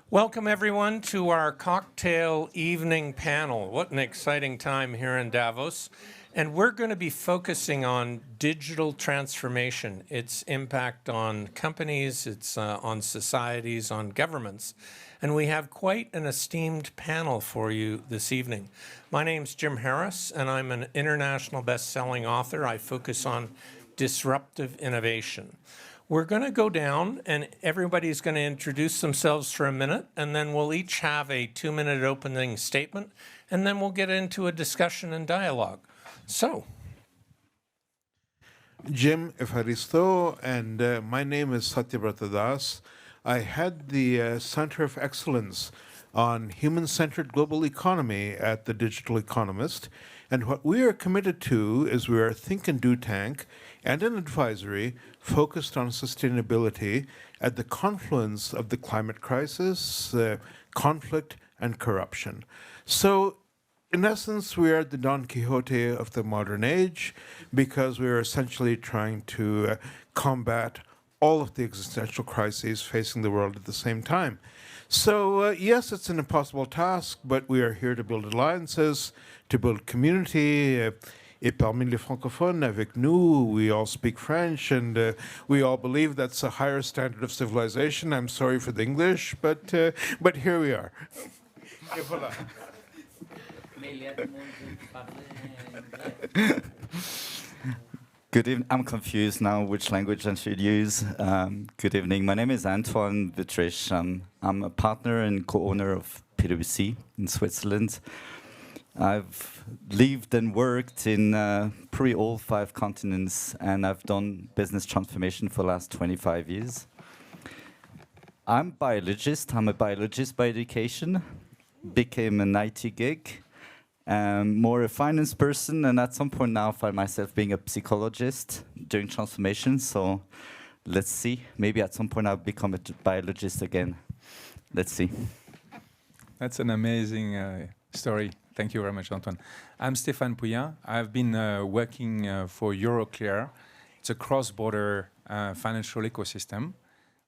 Welcome, everyone, to our cocktail evening panel. What an exciting time here in Davos. And we're going to be focusing on digital transformation, its impact on companies, its on societies, on governments. And we have quite an esteemed panel for you this evening. My name's Jim Harris, and I'm an international best-selling author. I focus on disruptive innovation. We're going to go down, and everybody's going to introduce themselves for a minute, and then we'll each have a 2-minute opening statement, and then we'll get into a discussion and dialogue. So, Jim Evharisto, and my name is Satya Brata. I head the Center of Excellence on Human-Centered Global Economy at the Digital Economist. And what we are committed to is we are a think and do tank and an advisory focused on sustainability at the confluence of the climate crisis, conflict, and corruption. So, in essence, we are the Don Quixote of the modern age because we are essentially trying to combat all of the existential crises facing the world at the same time. So, yes, it's an impossible task, but we are here to build alliances, to build community. Et parmi les francophones, avec nous, we all speak French, and we all believe that's a higher standard of civilization. I'm sorry for the English, but here we are. Et voilà. Good evening. I'm confused now which language I should use. Good evening. My name is Antoine Vitrich. I'm a partner and co-owner of PwC in Switzerland. I've lived and worked in pretty all 5 continents, and I've done business transformation for the last 25 years. I'm a biologist. I'm a biologist by education. Became an IT geek. More a finance person, and at some point now find myself being a psychologist doing transformation. So let's see. Maybe at some point I'll become a biologist again. Let's see. That's an amazing story. Thank you very much, Antoine. I'm Stephan Pouyat. I've been working for Euroclear. It's a cross-border financial ecosystem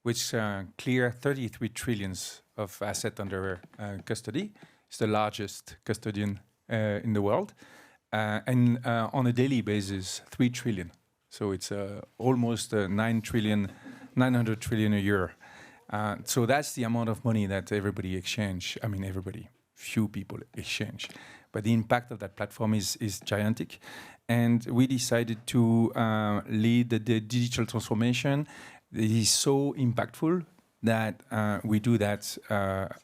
which clear 33 trillions of assets under custody. It's the largest custodian in the world, and on a daily basis, 3 trillion. So it's almost 900 trillion a year. So that's the amount of money that everybody exchange. I mean, everybody, few people exchange. But the impact of that platform is gigantic. And we decided to lead the digital transformation. It is so impactful that we do that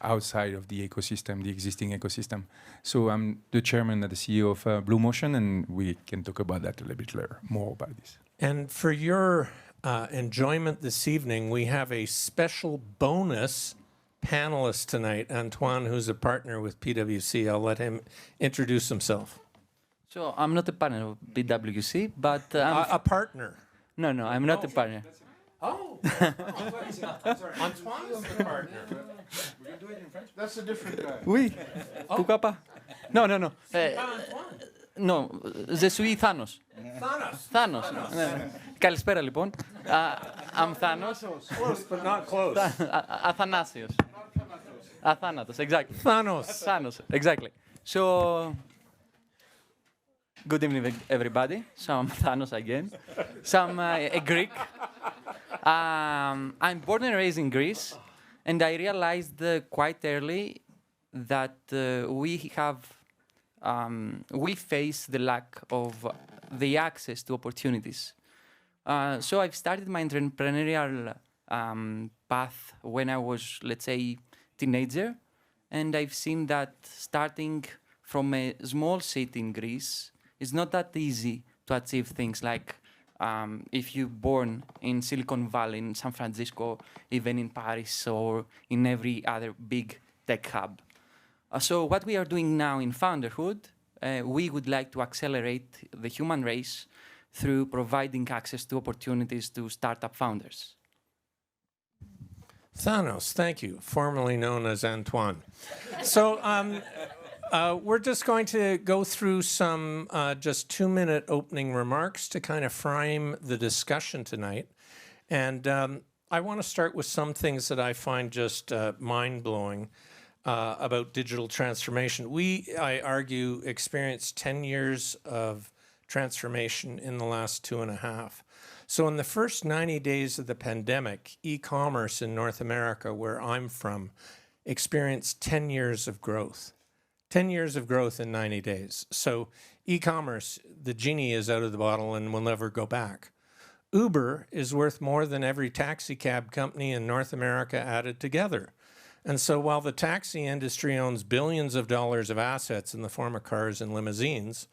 outside of the ecosystem, the existing ecosystem. So I'm the chairman and the CEO of BlueMotion, and we can talk about that a little bit later, more about this. And for your enjoyment this evening, we have a special bonus panelist tonight, Antoine, who's a partner with PwC. I'll let him introduce himself. So I'm not a partner of PwC, but a partner. No, I'm not a partner. Oh, sorry. Antoine's the partner. We're going to do it in French? That's a different guy. Oui. Pourquoi pas? No. No, je suis Thanos. Thanos. Καλησπέρα λοιπόν. I'm Thanos. Close, but not close. Athanasios. Athanatos, exactly. Thanos, exactly. So, good evening, everybody. So I'm Thanos again. So I'm a Greek. I'm born and raised in Greece, and I realized quite early that we face the lack of the access to opportunities. So I've started my entrepreneurial path when I was, let's say, teenager, and I've seen that starting from a small city in Greece, it's not that easy to achieve things like if you're born in Silicon Valley, in San Francisco, even in Paris or in every other big tech hub. So what we are doing now in Founderhood, we would like to accelerate the human race through providing access to opportunities to startup founders. Thanos, thank you, formerly known as Antoine. So we're just going to go through some just 2-minute opening remarks to kind of frame the discussion tonight. And I want to start with some things that I find just mind-blowing about digital transformation. We, I argue, experienced 10 years of transformation in the last 2.5. So in the first 90 days of the pandemic, e-commerce in North America, where I'm from, experienced 10 years of growth. 10 years of growth in 90 days. So e-commerce, the genie is out of the bottle and will never go back. Uber is worth more than every taxi cab company in North America added together. And so while the taxi industry owns billions of dollars of assets in the form of cars and limousines,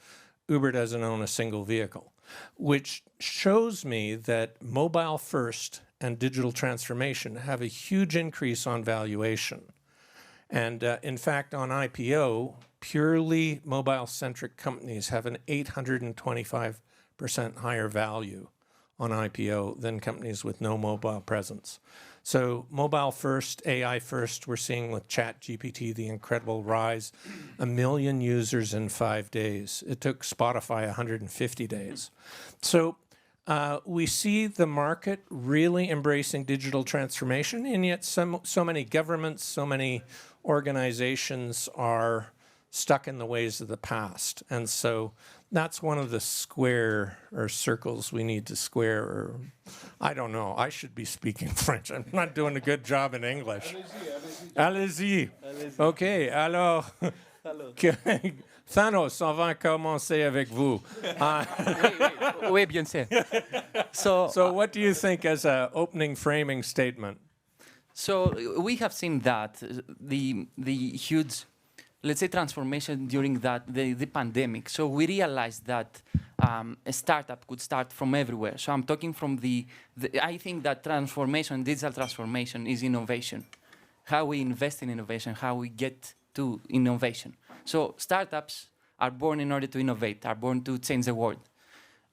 Uber doesn't own a single vehicle, which shows me that mobile first and digital transformation have a huge increase on valuation. And in fact, on IPO, purely mobile-centric companies have an 825% higher value on IPO than companies with no mobile presence. So mobile first, AI first, we're seeing with ChatGPT the incredible rise, 1 million users in 5 days. It took Spotify 150 days. So we see the market really embracing digital transformation, and yet so many governments, so many organizations are stuck in the ways of the past. And so that's one of the square or circles we need to square, or I don't know. I should be speaking French. I'm not doing a good job in English. Allez-y. OK, alors, Thanos, on va commencer avec vous. Oui, bien sûr. So what do you think as an opening framing statement? So we have seen that the huge, let's say, transformation during the pandemic. So we realized that a startup could start from everywhere. So I'm talking from I think that transformation, digital transformation, is innovation. How we invest in innovation, how we get to innovation. So startups are born in order to innovate, are born to change the world.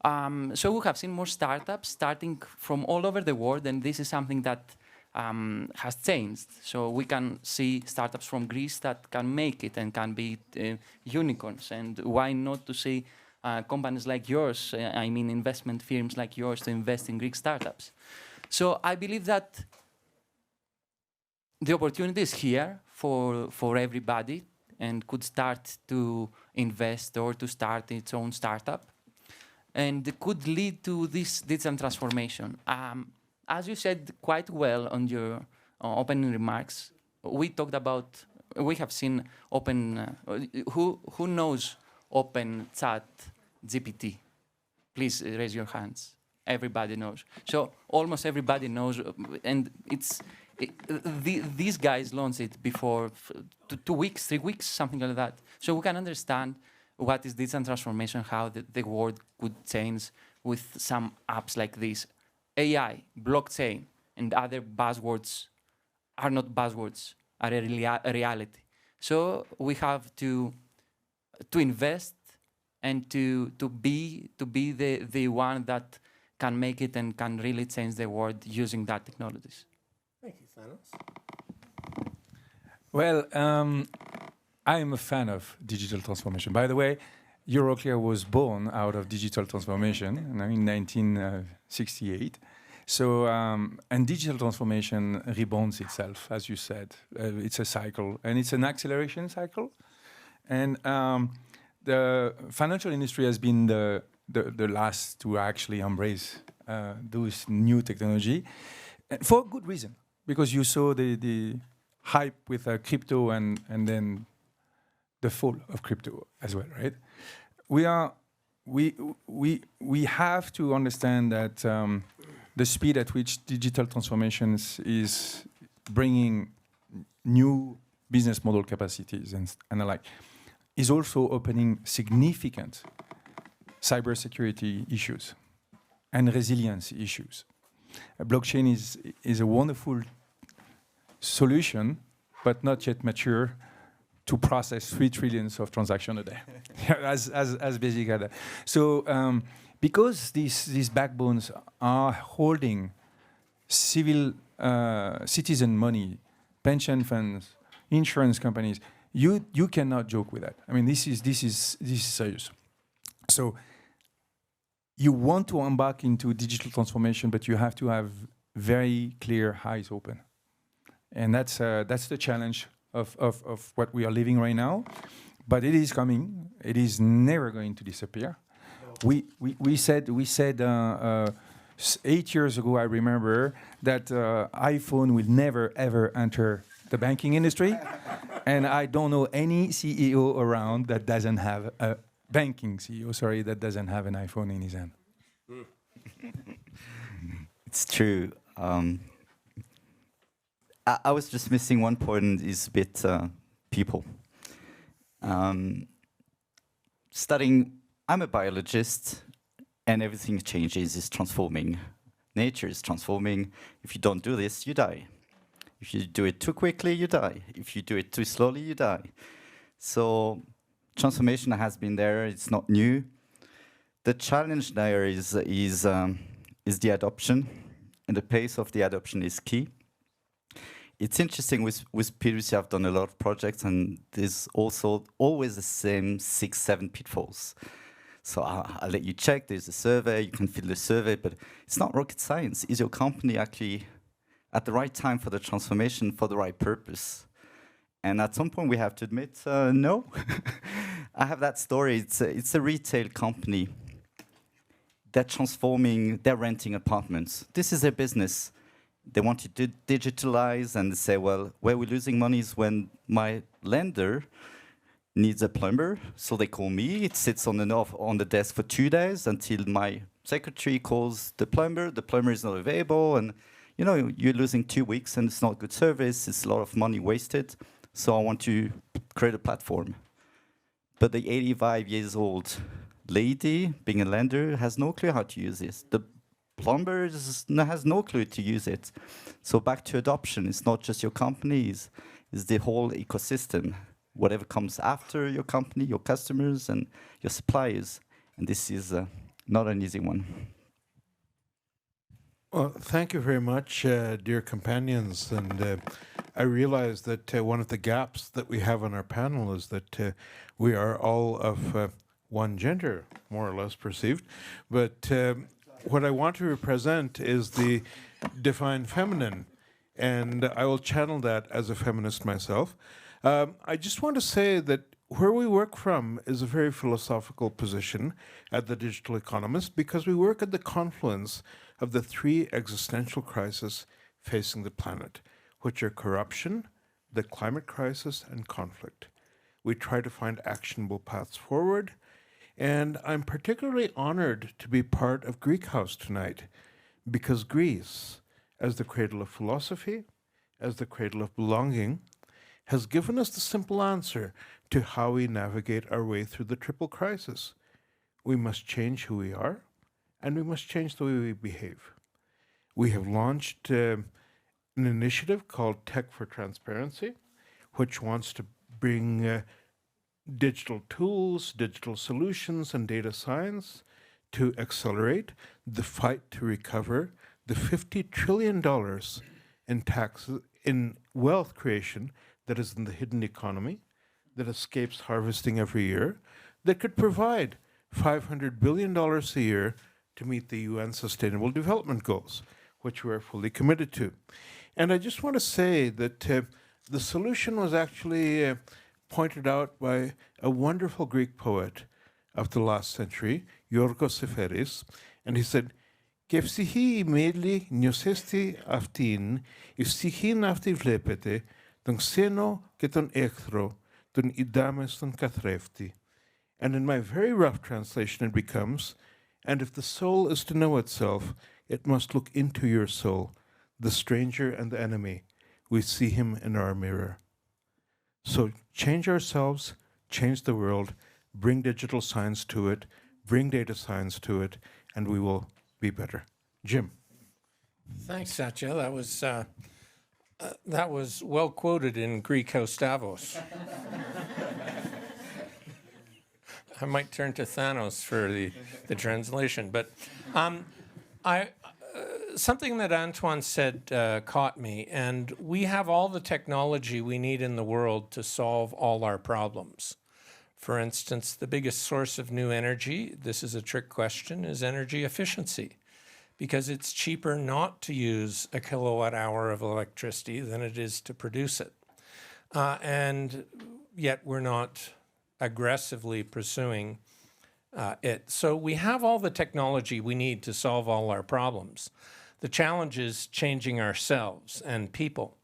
So we have seen more startups starting from all over the world, and this is something that has changed. So we can see startups from Greece that can make it and can be unicorns. And why not to see companies like yours, I mean investment firms like yours, to invest in Greek startups. So I believe that the opportunity is here for everybody and could start to invest or to start its own startup. And it could lead to this digital transformation. As you said quite well on your opening remarks, we talked about, we have seen open, who knows Open Chat GPT? Please raise your hands. Everybody knows. So almost everybody knows, and these guys launched it before 2 weeks, 3 weeks, something like that. So we can understand what is digital transformation, how the world could change with some apps like this. AI, blockchain, and other buzzwords are not buzzwords, are a reality. So we have to invest and to be the one that can make it and can really change the world using that technologies. Thank you, Thanos. Well, I am a fan of digital transformation. By the way, Euroclear was born out of digital transformation in 1968. So, and digital transformation rebounds itself, as you said. It's a cycle, and it's an acceleration cycle. And the financial industry has been the last to actually embrace those new technology, for good reason, because you saw the hype with crypto and then the fall of crypto as well, right? We have to understand that the speed at which digital transformations is bringing new business model capacities and the like is also opening significant cybersecurity issues and resilience issues. Blockchain is a wonderful solution, but not yet mature to process 3 trillion of transactions a day, as basic as that. So because these backbones are holding citizen money, pension funds, insurance companies, you cannot joke with that. I mean, this is serious. So you want to embark into digital transformation, but you have to have very clear, eyes open. And that's the challenge of what we are living right now. But it is coming. It is never going to disappear. No. We said 8 years ago, I remember, that iPhone will never, ever enter the banking industry. And I don't know any CEO around that doesn't have a banking CEO, sorry, that doesn't have an iPhone in his hand. It's true. I was just missing one point, is a bit people. I'm a biologist, and everything changes, is transforming. Nature is transforming. If you don't do this, you die. If you do it too quickly, you die. If you do it too slowly, you die. So transformation has been there. It's not new. The challenge there is the adoption, and the pace of the adoption is key. It's interesting, with PwC, I've done a lot of projects, and there's also always the same 6, 7 pitfalls. So I'll let you check. There's a survey. You can fill the survey, but it's not rocket science. Is your company actually at the right time for the transformation, for the right purpose? And at some point, we have to admit, no. I have that story. It's a retail company. They're transforming. They're renting apartments. This is their business. They want to digitalize, and they say, well, where we're losing money is when my lender needs a plumber, so they call me. It sits on the desk for 2 days until my secretary calls the plumber. The plumber is not available, and you're losing 2 weeks, and it's not good service. It's a lot of money wasted. So I want to create a platform. But the 85 years old lady, being a lender, has no clue how to use this. The plumber has no clue to use it. So back to adoption. It's not just your company, it's the whole ecosystem. Whatever comes after your company, your customers and your suppliers. And this is not an easy one. Well, thank you very much, dear companions. And I realize that one of the gaps that we have on our panel is that we are all of one gender, more or less perceived. But what I want to represent is the divine feminine, and I will channel that as a feminist myself. I just want to say that where we work from is a very philosophical position at the Digital Economist, because we work at the confluence of the 3 existential crises facing the planet, which are corruption, the climate crisis, and conflict. We try to find actionable paths forward, and I'm particularly honored to be part of Greek House tonight, because Greece, as the cradle of philosophy, as the cradle of belonging, has given us the simple answer to how we navigate our way through the triple crisis. We must change who we are, and we must change the way we behave. We have launched an initiative called Tech for Transparency, which wants to bring digital tools, digital solutions, and data science to accelerate the fight to recover the $50 trillion in taxes, in wealth creation that is in the hidden economy, that escapes harvesting every year, that could provide $500 billion a year to meet the UN Sustainable Development Goals, which we are fully committed to. And I just want to say that the solution was actually pointed out by a wonderful Greek poet of the last century, Yorgos Seferis, and he said, «Και ψυχή η μέλη νιωσέστη αυτήν, η ψυχήν αυτή βλέπετε, τον ξένο και τον εχθρό, τον idame στον καθρέφτη». And in my very rough translation it becomes, and if the soul is to know itself, it must look into your soul, the stranger and the enemy. We see him in our mirror. So change ourselves, change the world, bring digital science to it, bring data science to it, and we will be better. Jim. Thanks, Satya. That was well quoted in Greek House Davos. I might turn to Thanos for the translation, but something that Antoine said caught me, and we have all the technology we need in the world to solve all our problems. For instance, the biggest source of new energy, this is a trick question, is energy efficiency. because it's cheaper not to use a kilowatt hour of electricity than it is to produce it. And yet we're not aggressively pursuing it. So we have all the technology we need to solve all our problems. The challenge is changing ourselves and people.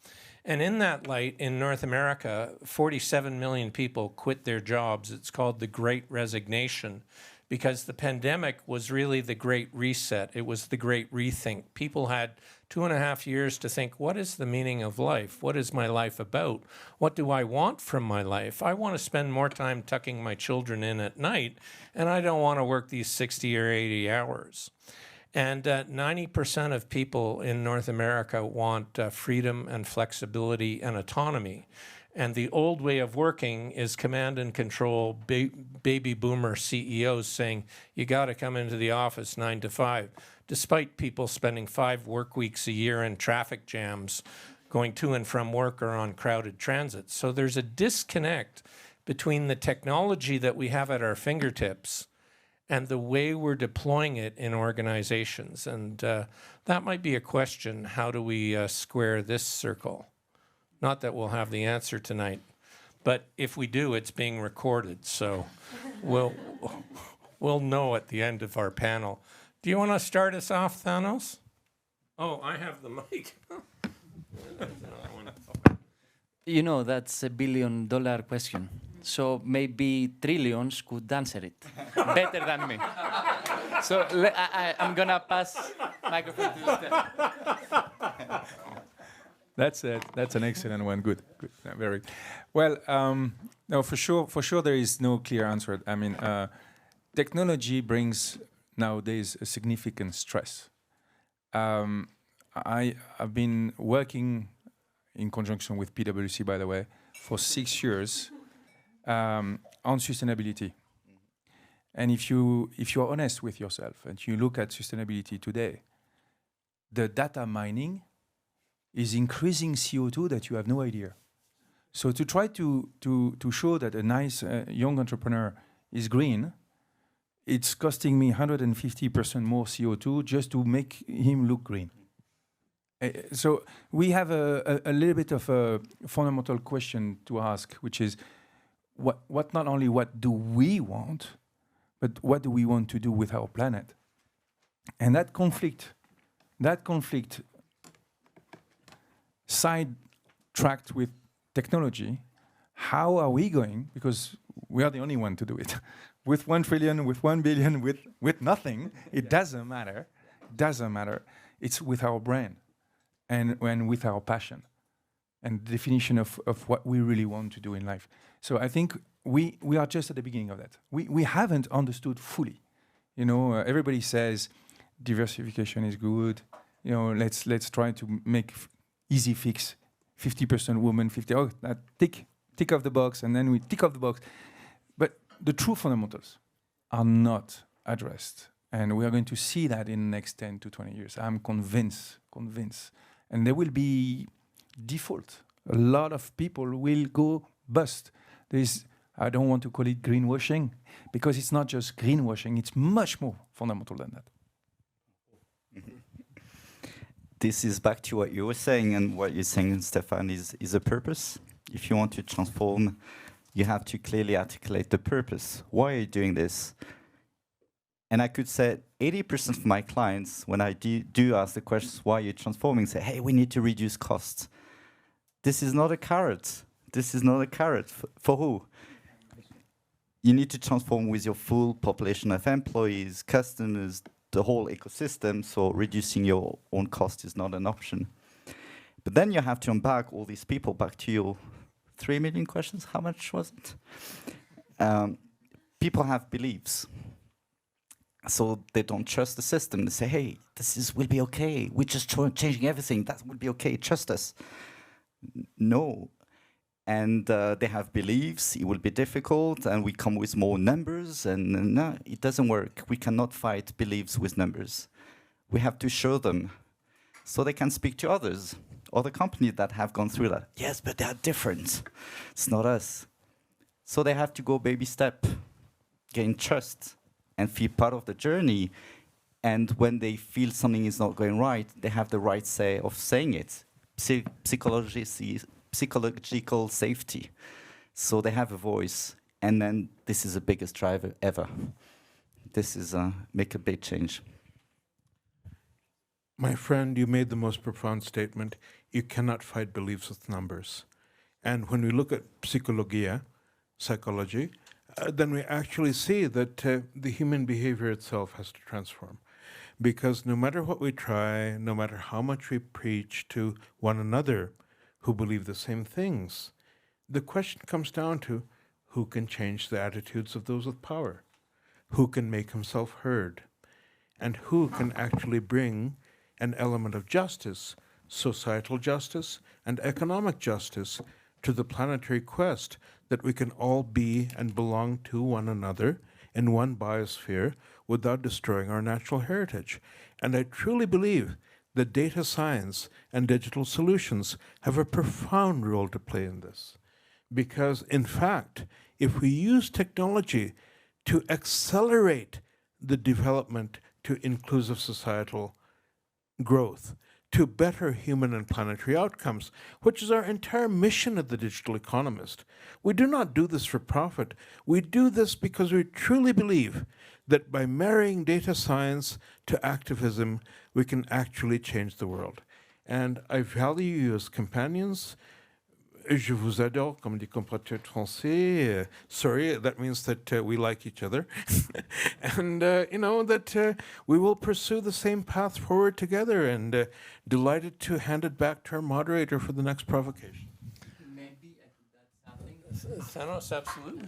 And in that light, in North America, 47 million people quit their jobs. It's called the Great Resignation, because the pandemic was really the great reset. It was the great rethink. People had 2.5 years to think, what is the meaning of life? What is my life about? What do I want from my life? I want to spend more time tucking my children in at night, and I don't want to work these 60 or 80 hours. And 90% of people in North America want freedom and flexibility and autonomy. And the old way of working is command and control, baby boomer CEOs saying, you got to come into the office 9 to 5, despite people spending 5 work weeks a year in traffic jams, going to and from work or on crowded transit. So there's a disconnect between the technology that we have at our fingertips and the way we're deploying it in organizations. And that might be a question, how do we square this circle? Not that we'll have the answer tonight, but if we do, it's being recorded, so we'll know at the end of our panel. Do you want to start us off, Thanos? Oh, I have the mic. You know, that's $1 billion question. So maybe trillions could answer it better than me. So I'm going to pass microphone to Steph. That's it. That's an excellent one. Good. Very well. No, for sure, there is no clear answer. I mean, technology brings nowadays a significant stress. I've been working in conjunction with PwC, by the way, for 6 years on sustainability. And if you're honest with yourself and you look at sustainability today, the data mining is increasing CO2 that you have no idea. So to try to show that a nice young entrepreneur is green, it's costing me 150% more CO2 just to make him look green. So we have a little bit of a fundamental question to ask, which is what not only what do we want, but what do we want to do with our planet? And that conflict sidetracked with technology, how are we going, because we are the only one to do it, with 1 trillion, with 1 billion, with nothing, it doesn't matter. It's with our brain and with our passion and the definition of what we really want to do in life. So I think we are just at the beginning of that. We haven't understood fully. You know, everybody says diversification is good. You know, let's try to make easy fix, 50% women, 50. Oh, that tick off the box, and then we tick off the box. But the true fundamentals are not addressed, and we are going to see that in the next 10 to 20 years. I'm convinced, and there will be default. A lot of people will go bust. I don't want to call it greenwashing, because it's not just greenwashing, it's much more fundamental than that. This is back to what you were saying, and what you're saying, Stephan, is a purpose. If you want to transform, you have to clearly articulate the purpose. Why are you doing this? And I could say 80% of my clients, when I do ask the questions, why are you transforming, say, hey, we need to reduce costs. This is not a carrot. This is not a carrot. For who? You need to transform with your full population of employees, customers, the whole ecosystem, so reducing your own cost is not an option. But then you have to unpack all these people. Back to your 3 million questions, how much was it? People have beliefs. So they don't trust the system. They say, hey, will be okay. We're just changing everything. That will be okay. Trust us. No. And they have beliefs. It will be difficult. And we come with more numbers. And no, it doesn't work. We cannot fight beliefs with numbers. We have to show them so they can speak to others, other companies that have gone through that. Yes, but they are different. It's not us. So they have to go baby step, gain trust, and feel part of the journey. And when they feel something is not going right, they have the right say of saying it. Psychological safety. So they have a voice, and then this is the biggest driver ever. This is make a big change. My friend, you made the most profound statement. You cannot fight beliefs with numbers. And when we look at psychology, then we actually see that the human behavior itself has to transform. Because no matter what we try, no matter how much we preach to one another who believe the same things, the question comes down to who can change the attitudes of those with power, who can make himself heard, and who can actually bring an element of justice, societal justice and economic justice, to the planetary quest that we can all be and belong to one another in one biosphere without destroying our natural heritage. And I truly believe that data science and digital solutions have a profound role to play in this. Because, in fact, if we use technology to accelerate the development to inclusive societal growth, to better human and planetary outcomes, which is our entire mission at the Digital Economist. We do not do this for profit. We do this because we truly believe that by marrying data science to activism, we can actually change the world. And I value you as companions. Je vous adore, comme dit compatriote français. Sorry, that means that we like each other. And, that we will pursue the same path forward together, and delighted to hand it back to our moderator for the next provocation. Maybe I could add something. Thanos, absolutely.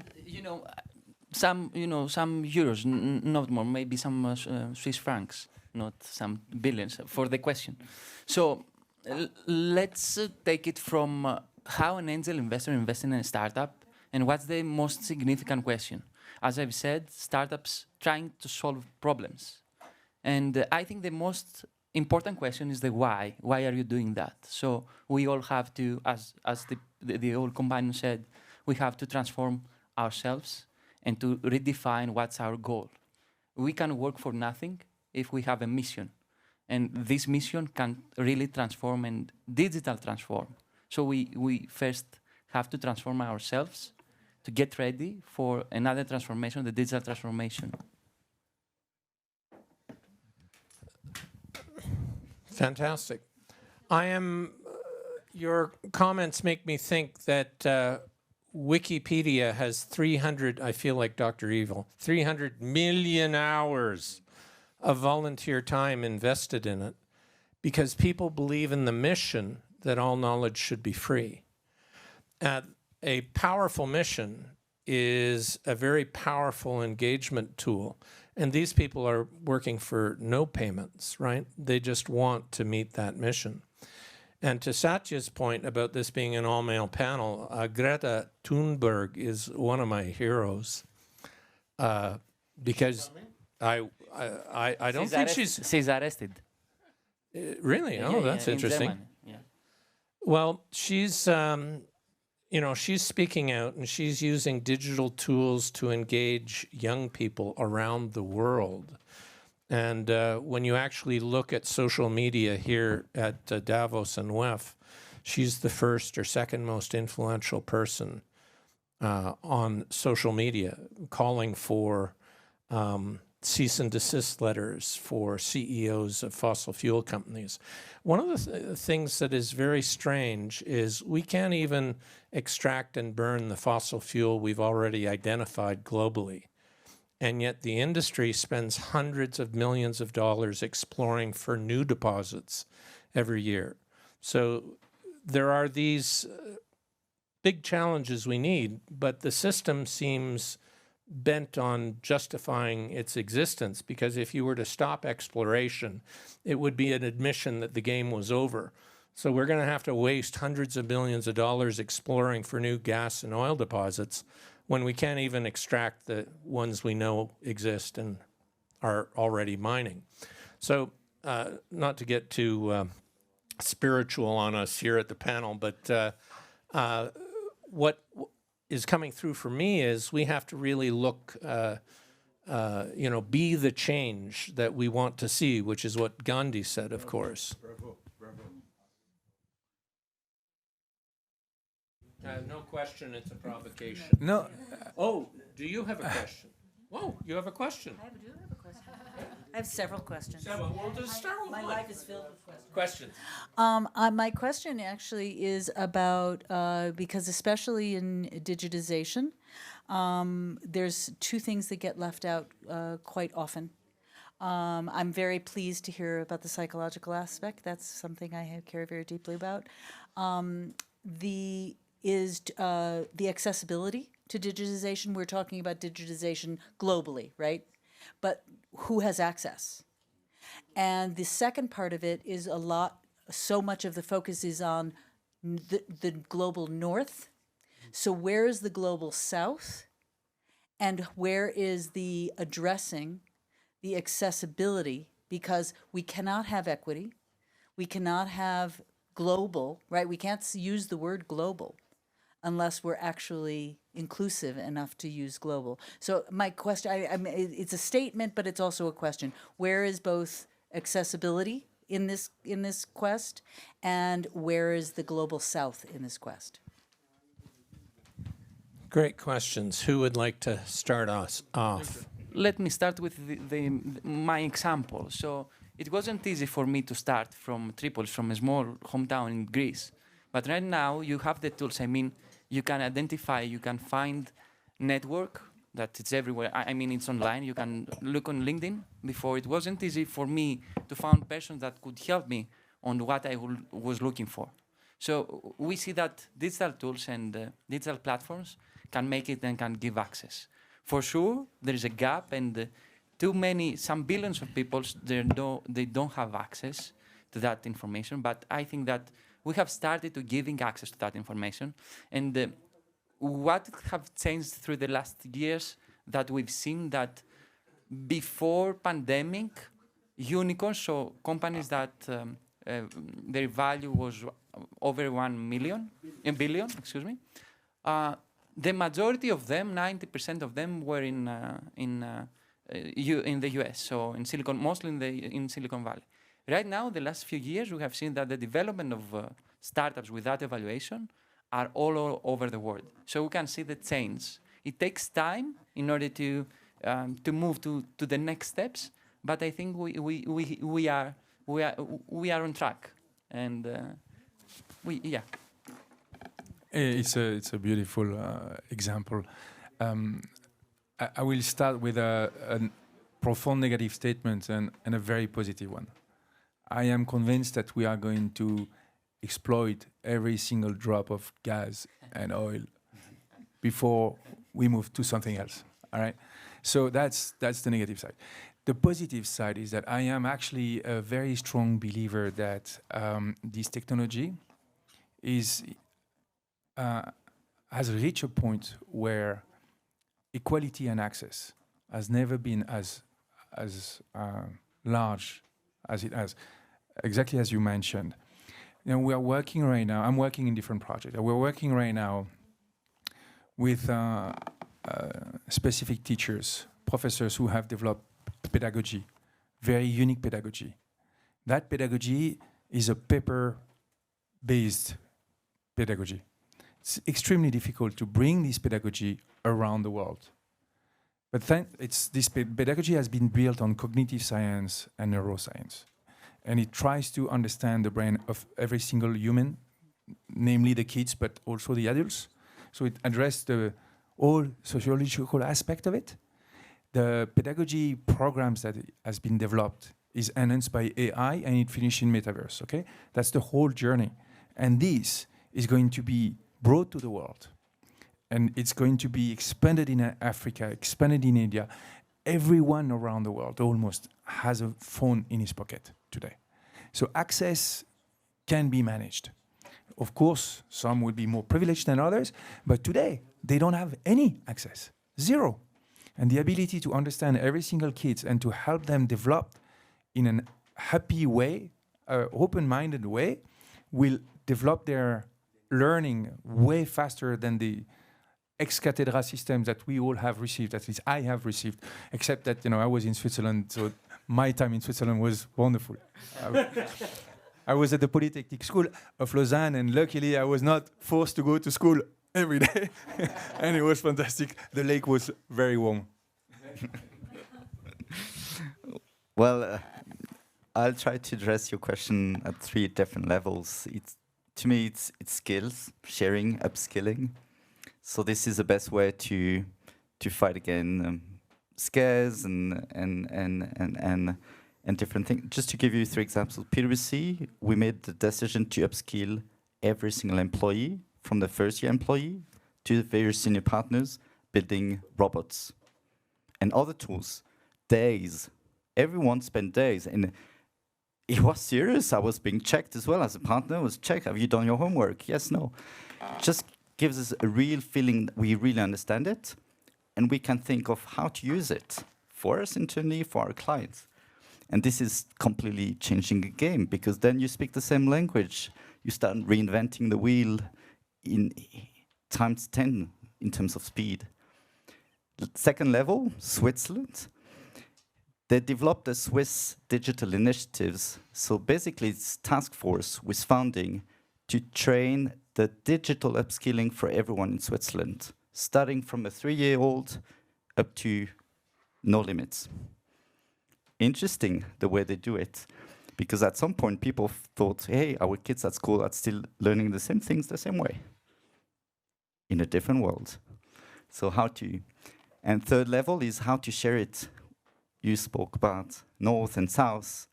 Some euros, not more, maybe some Swiss francs, not some billions for the question. So let's take it from how an angel investor invests in a startup, and what's the most significant question? As I've said, startups trying to solve problems. And I think the most important question is the why. Why are you doing that? So we all have to, as the old companion said, we have to transform ourselves and to redefine what's our goal. We can work for nothing if we have a mission. And this mission can really transform and digital transform. So we first have to transform ourselves to get ready for another transformation, the digital transformation. Fantastic. Your comments make me think that Wikipedia has 300, I feel like Dr. Evil, 300 million hours of volunteer time invested in it because people believe in the mission that all knowledge should be free. A powerful mission is a very powerful engagement tool. And these people are working for no payments, right? They just want to meet that mission. And to Satya's point about this being an all-male panel, Greta Thunberg is one of my heroes because I don't think she's arrested. Really? Oh, that's interesting. Well, she's speaking out, and she's using digital tools to engage young people around the world. And when you actually look at social media here at Davos and WEF, she's the first or second most influential person on social media, calling for cease and desist letters for CEOs of fossil fuel companies. One of the things that is very strange is we can't even extract and burn the fossil fuel we've already identified globally. And yet the industry spends hundreds of millions of dollars exploring for new deposits every year. So there are these big challenges we need, but the system seems bent on justifying its existence, because if you were to stop exploration, it would be an admission that the game was over. So we're going to have to waste hundreds of millions of dollars exploring for new gas and oil deposits when we can't even extract the ones we know exist and are already mining. So not to get too spiritual on us here at the panel, but what is coming through for me is we have to really look be the change that we want to see, which is what Gandhi said, of course. Bravo, bravo. No question, it's a provocation. No, Oh, do you have a question? Whoa, you have a question. I do have a question. I have several questions. So we'll just start with My one. life is filled with questions. Questions. My question actually is about, because especially in digitization, there's two things that get left out quite often. I'm very pleased to hear about the psychological aspect. That's something I care very deeply about. The accessibility to digitization. We're talking about digitization globally, right? But who has access? And the second part of it is so much of the focus is on the global north. So where is the global south? And where is the addressing the accessibility? Because we cannot have equity. We cannot have global, right? We can't use the word global unless we're actually inclusive enough to use global. So my question, it's a statement, but it's also a question. Where is both accessibility in this quest, and where is the global south in this quest? Great questions. Who would like to start us off? Let me start with my example. So it wasn't easy for me to start from Tripoli, from a small hometown in Greece. But right now you have the tools. I mean, you can identify, you can find network that it's everywhere. I mean, it's online. You can look on LinkedIn. Before, it wasn't easy for me to find persons that could help me on what I was looking for. So we see that digital tools and digital platforms can make it and can give access. For sure, there is a gap, and some billions of people, they don't have access to that information. But I think that we have started to giving access to that information. And what have changed through the last years that we've seen that before pandemic, unicorns, so companies that their value was over 1 billion, the majority of them, 90% of them, were in the US, so mostly in Silicon Valley. Right now, the last few years, we have seen that the development of startups without evaluation are all over the world. So we can see the change. It takes time in order to move to the next steps, but I think we are on track, and yeah. it's a beautiful example. I will start with a profound negative statement and a very positive one. I am convinced that we are going to exploit every single drop of gas and oil before we move to something else. All right. So that's the negative side. The positive side is that I am actually a very strong believer that this technology has reached a point where equality and access has never been as large as it has. Exactly as you mentioned. We are working right now. I'm working in different projects. We're working right now with specific teachers, professors who have developed pedagogy, very unique pedagogy. That pedagogy is a paper-based pedagogy. It's extremely difficult to bring this pedagogy around the world. But this pedagogy has been built on cognitive science and neuroscience. And it tries to understand the brain of every single human, namely the kids, but also the adults. So it addressed the whole sociological aspect of it. The pedagogy programs that has been developed is enhanced by AI, and it finishes in metaverse, okay? That's the whole journey. And this is going to be brought to the world. And it's going to be expanded in Africa, expanded in India. Everyone around the world almost has a phone in his pocket today. So access can be managed. Of course, some will be more privileged than others, but today they don't have any access, zero. And the ability to understand every single kid and to help them develop in a happy way, open-minded way, will develop their learning way faster than the ex cathedra system that we all have received, at least I have received, except that I was in Switzerland, so my time in Switzerland was wonderful. I was at the Polytechnic School of Lausanne, and luckily I was not forced to go to school every day, and it was fantastic. The lake was very warm. Well, I'll try to address your question at 3 different levels. To me, it's skills, sharing, upskilling. So this is the best way to fight again scares and different things. Just to give you 3 examples, PwC, we made the decision to upskill every single employee, from the first-year employee to the very senior partners, building robots and other tools. Days. Everyone spent days, and it was serious. I was being checked as well as a partner. I was checked. Have you done your homework? Yes, no. Just gives us a real feeling that we really understand it, and we can think of how to use it for us internally, for our clients. And this is completely changing the game, because then you speak the same language. You start reinventing the wheel in times 10 in terms of speed. The second level, Switzerland. They developed the Swiss digital initiatives. So basically, it's task force with funding to train the digital upskilling for everyone in Switzerland, starting from a 3-year-old up to no limits. Interesting the way they do it, because at some point people thought, hey, our kids at school are still learning the same things the same way in a different world. So how to, and third level is how to share it. You spoke about North and South.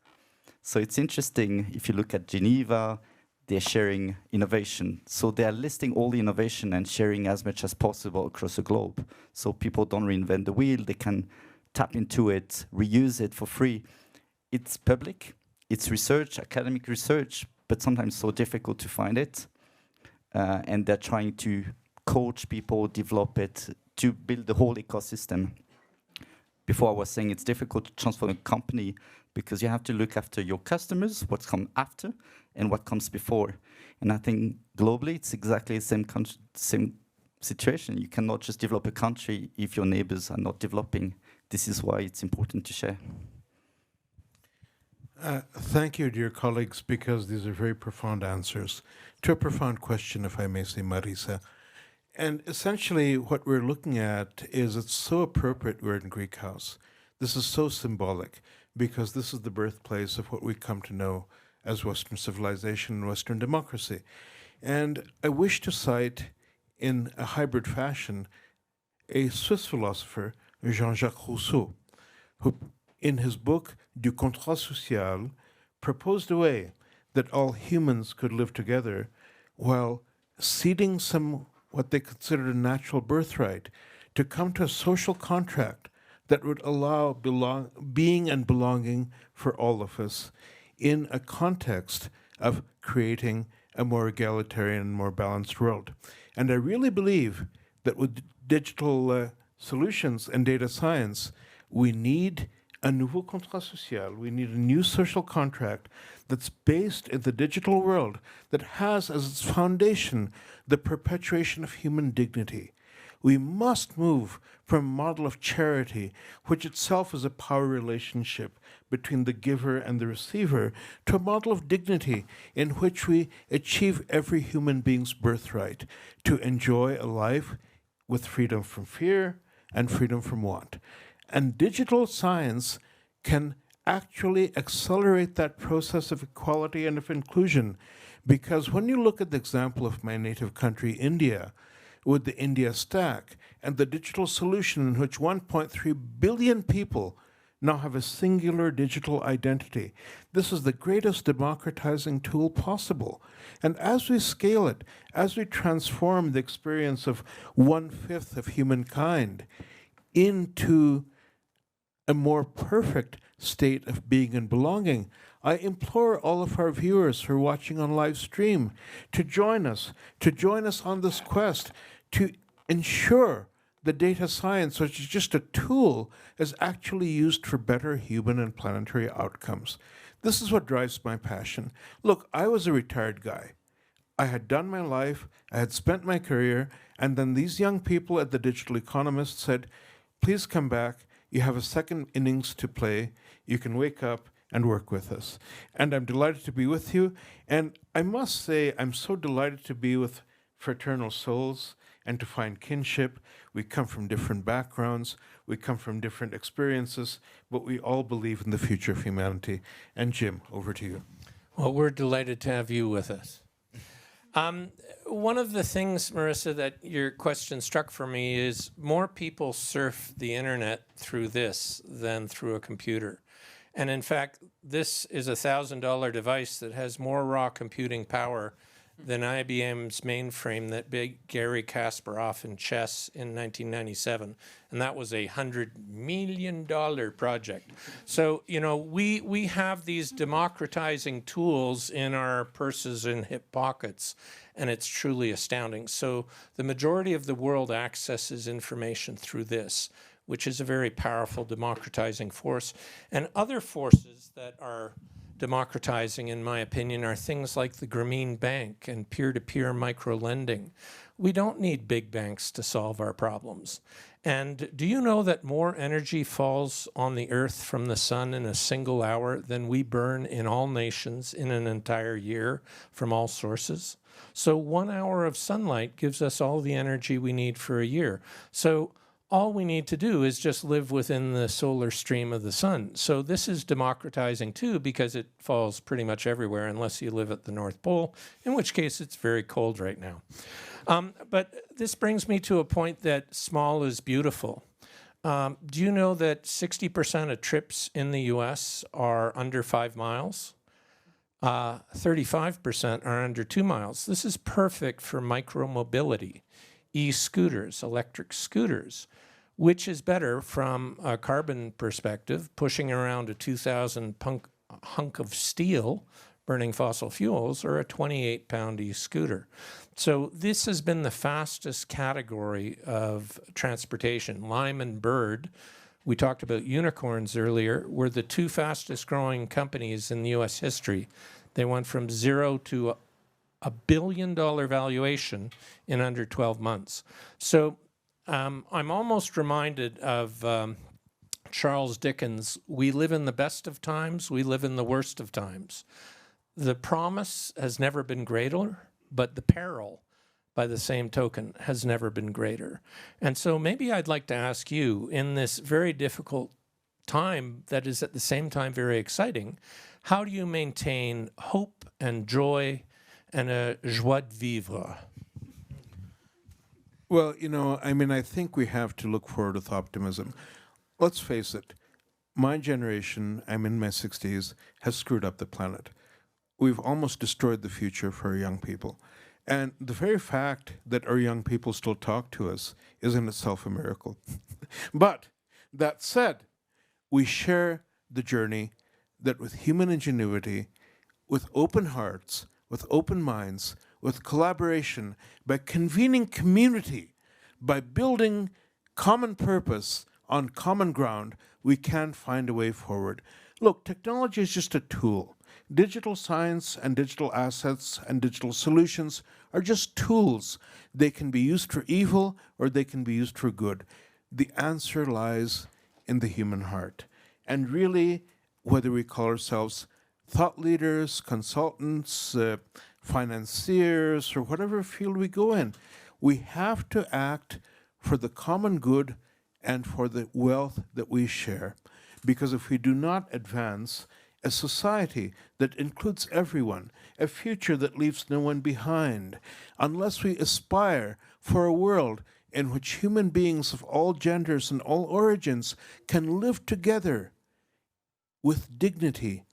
So it's interesting, if you look at Geneva, they're sharing innovation. So they are listing all the innovation and sharing as much as possible across the globe. So people don't reinvent the wheel, they can tap into it, reuse it for free. It's public, it's research, academic research, but sometimes so difficult to find it. And they're trying to coach people, develop it, to build the whole ecosystem. Before I was saying it's difficult to transform a company because you have to look after your customers, what's come after, and what comes before. And I think globally, it's exactly the same situation. You cannot just develop a country if your neighbors are not developing. This is why it's important to share. Thank you, dear colleagues, because these are very profound answers to a profound question, if I may say, Marisa. And essentially, what we're looking at is it's so appropriate we're in Greek House. This is so symbolic, because this is the birthplace of what we come to know as Western civilization and Western democracy. And I wish to cite, in a hybrid fashion, a Swiss philosopher, Jean-Jacques Rousseau, who, in his book Du Contrat Social, proposed a way that all humans could live together while ceding some what they considered a natural birthright, to come to a social contract that would allow being and belonging for all of us in a context of creating a more egalitarian and more balanced world. And I really believe that with digital solutions and data science, we need a nouveau contrat social. We need a new social contract that's based in the digital world, that has as its foundation the perpetuation of human dignity. We must move from a model of charity, which itself is a power relationship between the giver and the receiver, to a model of dignity in which we achieve every human being's birthright to enjoy a life with freedom from fear and freedom from want. And digital science can actually accelerate that process of equality and of inclusion, because when you look at the example of my native country, India, with the India Stack and the digital solution in which 1.3 billion people now have a singular digital identity, this is the greatest democratizing tool possible. And as we scale it, as we transform the experience of 1/5 of humankind into a more perfect state of being and belonging, I implore all of our viewers who are watching on live stream to join us on this quest to ensure the data science, which is just a tool, is actually used for better human and planetary outcomes. This is what drives my passion. Look, I was a retired guy. I had done my life, I had spent my career, and then these young people at the Digital Economist said, please come back. You have a second innings to play. You can wake up and work with us. And I'm delighted to be with you. And I must say, I'm so delighted to be with fraternal souls and to find kinship. We come from different backgrounds. We come from different experiences, but we all believe in the future of humanity. And Jim, over to you. Well, we're delighted to have you with us. One of the things, Marissa, that your question struck for me is more people surf the internet through this than through a computer. And in fact, this is a $1,000 device that has more raw computing power than IBM's mainframe that beat Garry Kasparov in chess in 1997. And that was a $100 million project. So, you know, we have these democratizing tools in our purses and hip pockets, and it's truly astounding. So the majority of the world accesses information through this, which is a very powerful democratizing force. And other forces that are democratizing, in my opinion, are things like the Grameen Bank and peer-to-peer micro-lending. We don't need big banks to solve our problems. And do you know that more energy falls on the earth from the sun in a single hour than we burn in all nations in an entire year from all sources? So 1 hour of sunlight gives us all the energy we need for a year. So all we need to do is just live within the solar stream of the sun. So this is democratizing too, because it falls pretty much everywhere unless you live at the North Pole, in which case it's very cold right now. But this brings me to a point that small is beautiful. Do you know that 60% of trips in the US are under 5 miles? 35% are under 2 miles. This is perfect for micromobility, e-scooters, electric scooters. Which is better from a carbon perspective, pushing around a 2,000 hunk of steel, burning fossil fuels, or a 28-pound e-scooter? So this has been the fastest category of transportation. Lime and Bird, we talked about unicorns earlier, were the two fastest growing companies in the US history. They went from 0 to a $1 billion valuation in under 12 months. So I'm almost reminded of Charles Dickens. We live in the best of times, we live in the worst of times. The promise has never been greater, but the peril, by the same token, has never been greater. And so maybe I'd like to ask you, in this very difficult time that is at the same time very exciting, how do you maintain hope and joy and a joie de vivre? Well, you know, I mean, I think we have to look forward with optimism. Let's face it, my generation, I'm in my 60s, has screwed up the planet. We've almost destroyed the future for our young people. And the very fact that our young people still talk to us is in itself a miracle. But that said, we share the journey that with human ingenuity, with open hearts, with open minds, with collaboration, by convening community, by building common purpose on common ground, we can find a way forward. Look, technology is just a tool. Digital science and digital assets and digital solutions are just tools. They can be used for evil or they can be used for good. The answer lies in the human heart. And really, whether we call ourselves thought leaders, consultants, financiers, or whatever field we go in, we have to act for the common good and for the wealth that we share. Because if we do not advance a society that includes everyone, a future that leaves no one behind, unless we aspire for a world in which human beings of all genders and all origins can live together with dignity,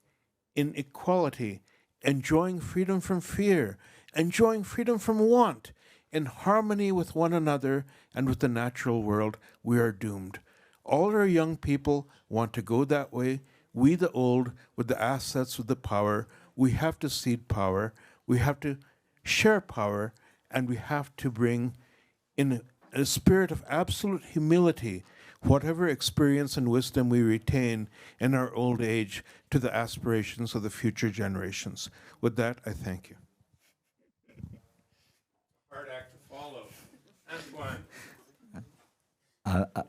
in equality, enjoying freedom from fear, enjoying freedom from want, in harmony with one another and with the natural world, we are doomed. All our young people want to go that way. We, the old, with the assets, with the power, we have to cede power, we have to share power, and we have to bring, in a spirit of absolute humility, whatever experience and wisdom we retain in our old age to the aspirations of the future generations. With that, I thank you.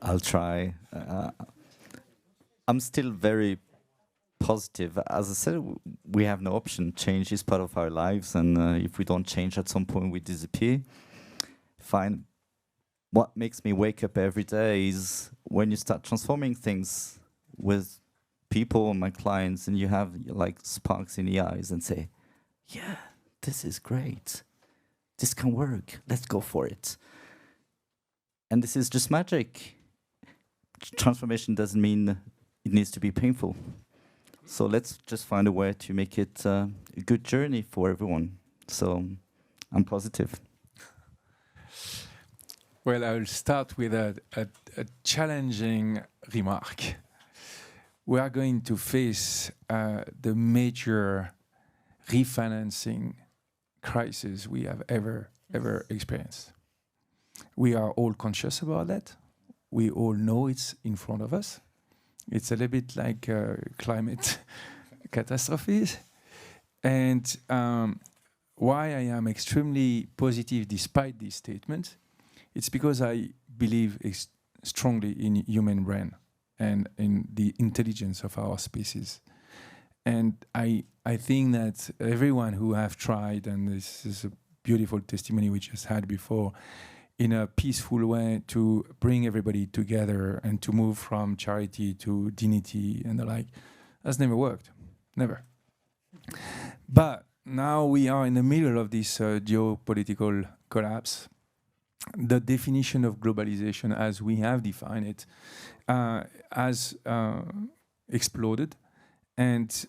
I'll try. I'm still very positive. As I said, we have no option. Change is part of our lives, and if we don't change at some point, we disappear. Fine. What makes me wake up every day is when you start transforming things with people, my clients, and you have like sparks in the eyes and say, yeah, this is great. This can work. Let's go for it. And this is just magic. Transformation doesn't mean it needs to be painful. So let's just find a way to make it a good journey for everyone. So I'm positive. Well, I'll start with a challenging remark. We are going to face the major refinancing crisis we have ever experienced. We are all conscious about that. We all know it's in front of us. It's a little bit like climate catastrophes. And why I am extremely positive despite this statement, it's because I believe strongly in human brain and in the intelligence of our species. And I think that everyone who have tried, and this is a beautiful testimony we just had before, in a peaceful way to bring everybody together and to move from charity to dignity and the like, has never worked, never. But now we are in the middle of this geopolitical collapse. The definition of globalization as we have defined it has exploded, and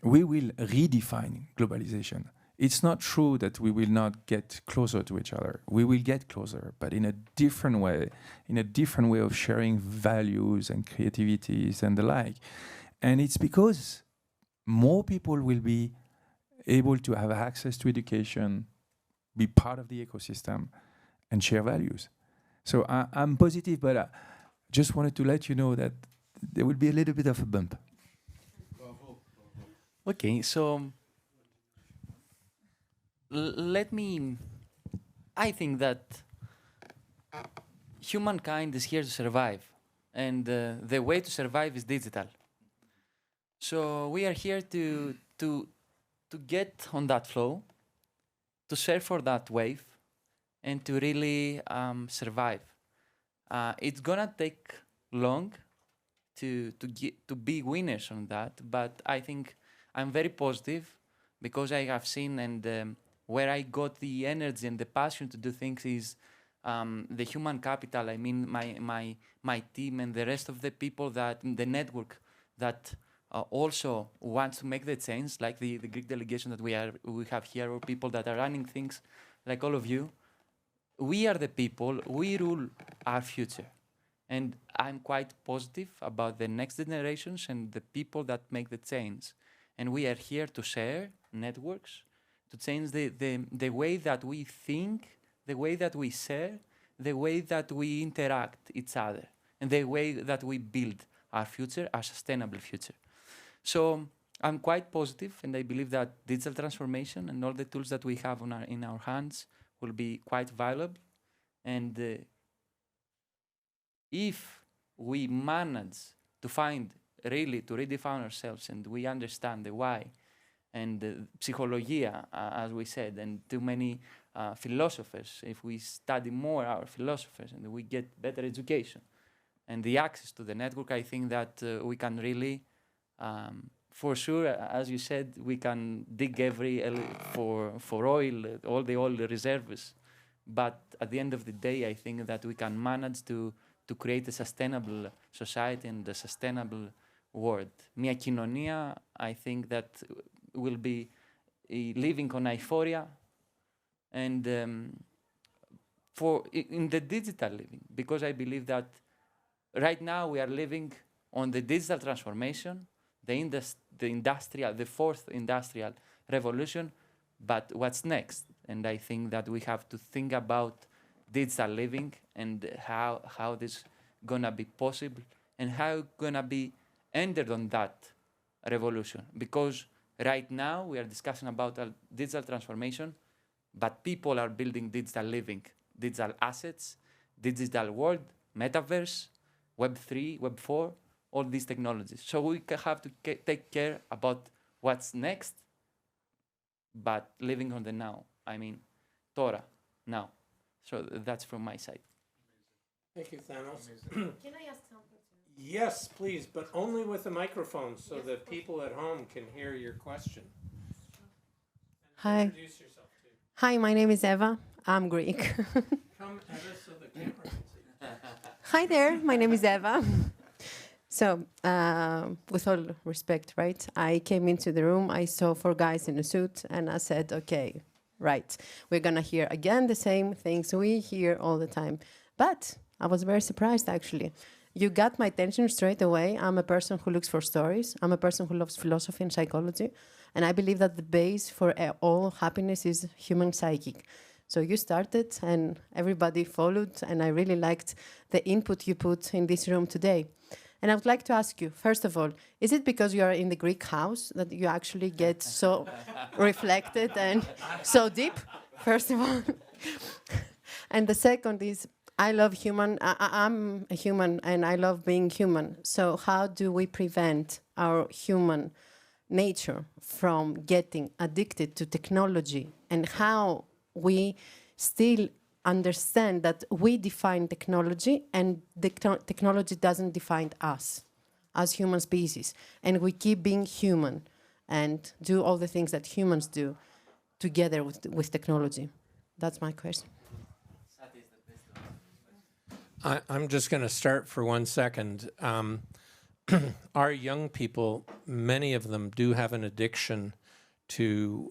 we will redefine globalization. It's not true that we will not get closer to each other. We will get closer, but in a different way of sharing values and creativities and the like. And it's because more people will be able to have access to education, be part of the ecosystem, and share values. So I'm positive, but I just wanted to let you know that there will be a little bit of a bump. Okay, so I think that humankind is here to survive, and the way to survive is digital. So we are here to get on that flow, to surf for that wave, and to really survive. It's gonna take long to be winners on that, but I think I'm very positive because I have seen, and where I got the energy and the passion to do things is the human capital. I mean, my team and the rest of the people that the network that also wants to make the change, like the Greek delegation that we have here, or people that are running things, like all of you. We are the people. We rule our future, and I'm quite positive about the next generations and the people that make the change. And we are here to share networks, to change the way that we think, the way that we share, the way that we interact each other, and the way that we build our future, our sustainable future. So I'm quite positive, and I believe that digital transformation and all the tools that we have in our hands will be quite valuable. And if we manage to redefine ourselves, and we understand the why, and psychologia, as we said, and too many philosophers, if we study more our philosophers and we get better education and the access to the network, I think that we can really, for sure, as you said, we can dig for oil, all the oil reserves. But at the end of the day, I think that we can manage to create a sustainable society and a sustainable world. Μια κοινωνία, I think that will be living on euphoria and in the digital living, because I believe that right now we are living on the digital transformation, the fourth industrial revolution. But what's next? And I think that we have to think about digital living and how this gonna be possible and how gonna be entered on that revolution. Because right now we are discussing about digital transformation, but people are building digital living, digital assets, digital world, metaverse, Web3, Web4, all these technologies. So we have to take care about what's next, but living on the now. I mean, Torah, now. So that's from my side. Thank you, Thanos. Can I ask something? Yes, please, but only with a microphone so that people at home can hear your question. Hi. Introduce yourself too. Hi, my name is Eva. I'm Greek. Come, Eva, so the camera can see. Hi there, my name is Eva. So, with all respect, right? I came into the room, I saw 4 guys in a suit, and I said, okay, right, we're gonna hear again the same things we hear all the time. But I was very surprised, actually. You got my attention straight away. I'm a person who looks for stories. I'm a person who loves philosophy and psychology. And I believe that the base for all happiness is human psychic. So you started and everybody followed, and I really liked the input you put in this room today. And I would like to ask you, first of all, is it because you are in the Greek house that you actually get so reflected and so deep, first of all? And the second is, I love human, I'm a human and I love being human. So how do we prevent our human nature from getting addicted to technology, and how we still understand that we define technology and the technology doesn't define us as human species, and we keep being human and do all the things that humans do together with technology? That's my question. I'm just going to start for 1 second. Our young people, many of them do have an addiction to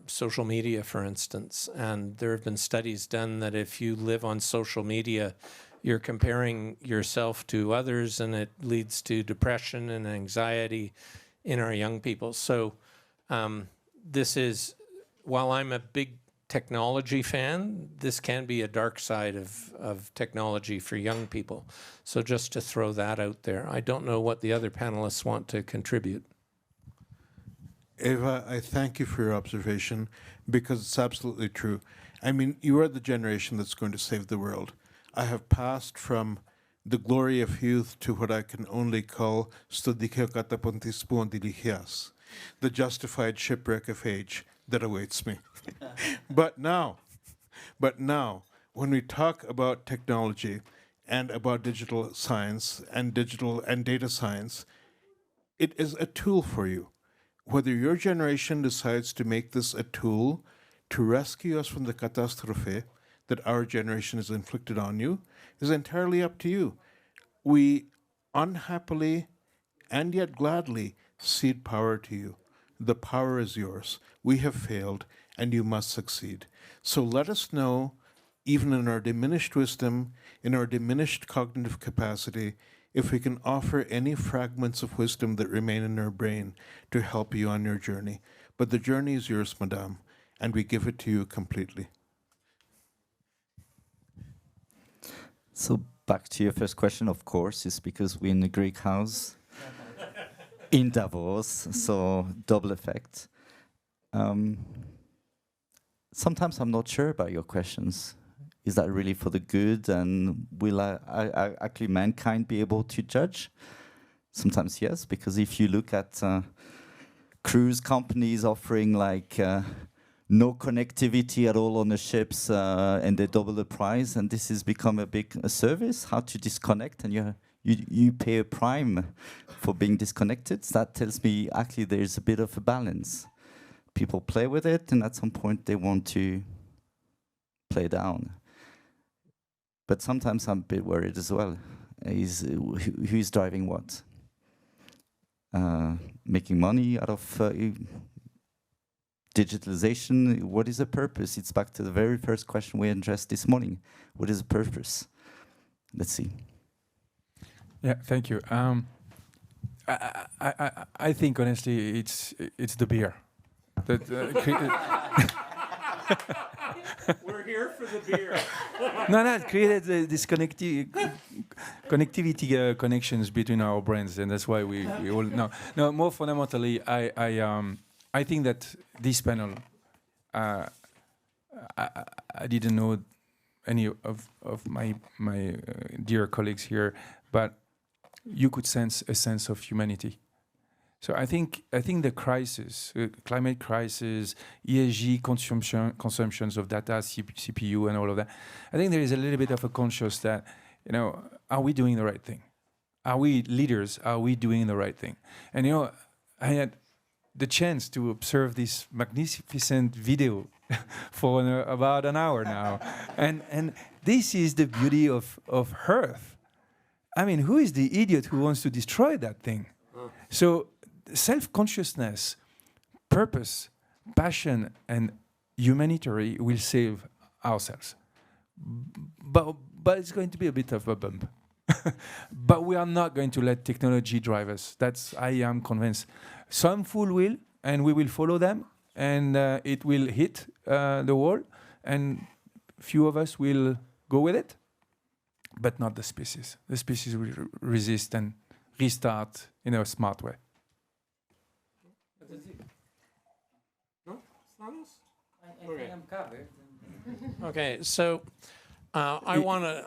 social media, for instance. And there have been studies done that if you live on social media, you're comparing yourself to others, and it leads to depression and anxiety in our young people. So this is, while I'm a big technology fan, this can be a dark side of technology for young people. So just to throw that out there. I don't know what the other panelists want to contribute. Eva, I thank you for your observation, because it's absolutely true. I mean, you are the generation that's going to save the world. I have passed from the glory of youth to what I can only call the justified shipwreck of age that awaits me. But now, when we talk about technology and about digital science and digital and data science, it is a tool for you. Whether your generation decides to make this a tool to rescue us from the catastrophe that our generation has inflicted on you is entirely up to you. We unhappily and yet gladly cede power to you. The power is yours. We have failed, and you must succeed. So let us know, even in our diminished wisdom, in our diminished cognitive capacity, if we can offer any fragments of wisdom that remain in our brain to help you on your journey. But the journey is yours, madame, and we give it to you completely. So back to your first question, of course, is because we're in the Greek house in Davos, so double effect. Sometimes I'm not sure about your questions. Is that really for the good? And will actually mankind be able to judge? Sometimes yes, because if you look at cruise companies offering like no connectivity at all on the ships, and they double the price, and this has become a service, how to disconnect, and you pay a prime for being disconnected. That tells me actually there's a bit of a balance. People play with it, and at some point they want to play down. But sometimes I'm a bit worried as well. Who is driving what? Making money out of digitalization. What is the purpose? It's back to the very first question we addressed this morning. What is the purpose? Let's see. Yeah, thank you. I think honestly, it's the beer. That We're here for the beer. no, it created this connectivity connections between our brains, and that's why we all know. No, more fundamentally, I think that this panel, I didn't know any of my dear colleagues here, but you could sense a sense of humanity. So I think the crisis, climate crisis, ESG consumptions of data, CPU, and all of that. I think there is a little bit of a conscious that, are we doing the right thing? Are we leaders? Are we doing the right thing? And I had the chance to observe this magnificent video for about an hour now, and this is the beauty of Earth. I mean, who is the idiot who wants to destroy that thing? So self-consciousness, purpose, passion, and humanitarian will save ourselves. But it's going to be a bit of a bump. But we are not going to let technology drive us. I am convinced. Some fool will, and we will follow them, and it will hit the wall, and few of us will go with it, but not the species. The species will resist and restart in a smart way. Okay, so I want to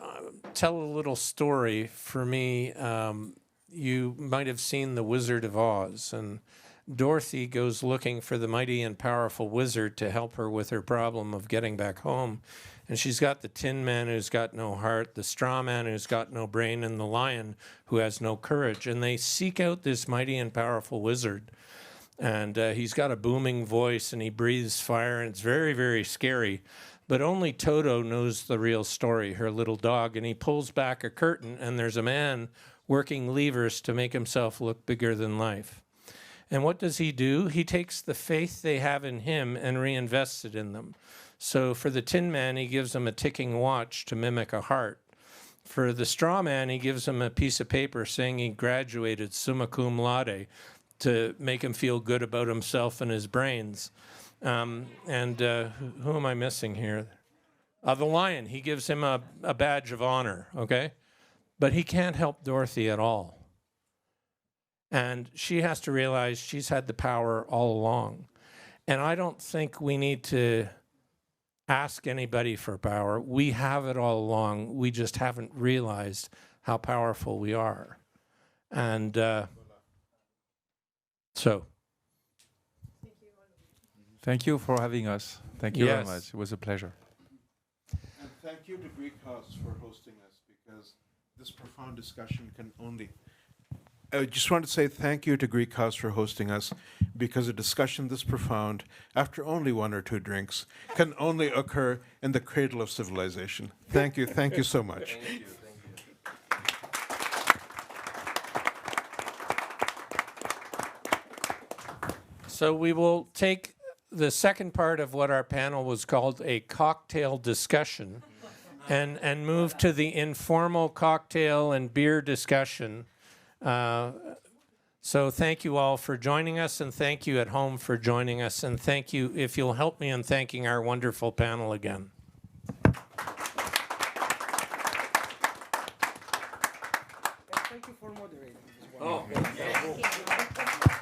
tell a little story. For me, you might have seen The Wizard of Oz, and Dorothy goes looking for the mighty and powerful wizard to help her with her problem of getting back home. And she's got the Tin Man who's got no heart, the Straw Man who's got no brain, and the Lion who has no courage. And they seek out this mighty and powerful wizard. And he's got a booming voice, and he breathes fire, and it's very, very scary. But only Toto knows the real story, her little dog. And he pulls back a curtain, and there's a man working levers to make himself look bigger than life. And what does he do? He takes the faith they have in him and reinvests it in them. So for the Tin Man, he gives them a ticking watch to mimic a heart. For the Straw Man, he gives them a piece of paper saying he graduated summa cum laude to make him feel good about himself and his brains. Who am I missing here? The Lion, he gives him a badge of honor, okay? But he can't help Dorothy at all. And she has to realize she's had the power all along. And I don't think we need to ask anybody for power. We have it all along. We just haven't realized how powerful we are. And so. Thank you for having us. Thank you very much. It was a pleasure. And thank you to Greek House for hosting us, because this profound discussion can only... I just want to say thank you to Greek House for hosting us, because a discussion this profound, after only one or two drinks, can only occur in the cradle of civilization. Thank you so much. Thank you. So we will take the second part of what our panel was called a cocktail discussion and move to the informal cocktail and beer discussion. So thank you all for joining us, and thank you at home for joining us, and thank you, if you'll help me in thanking our wonderful panel again. Thank you for moderating this one. Oh, thank you.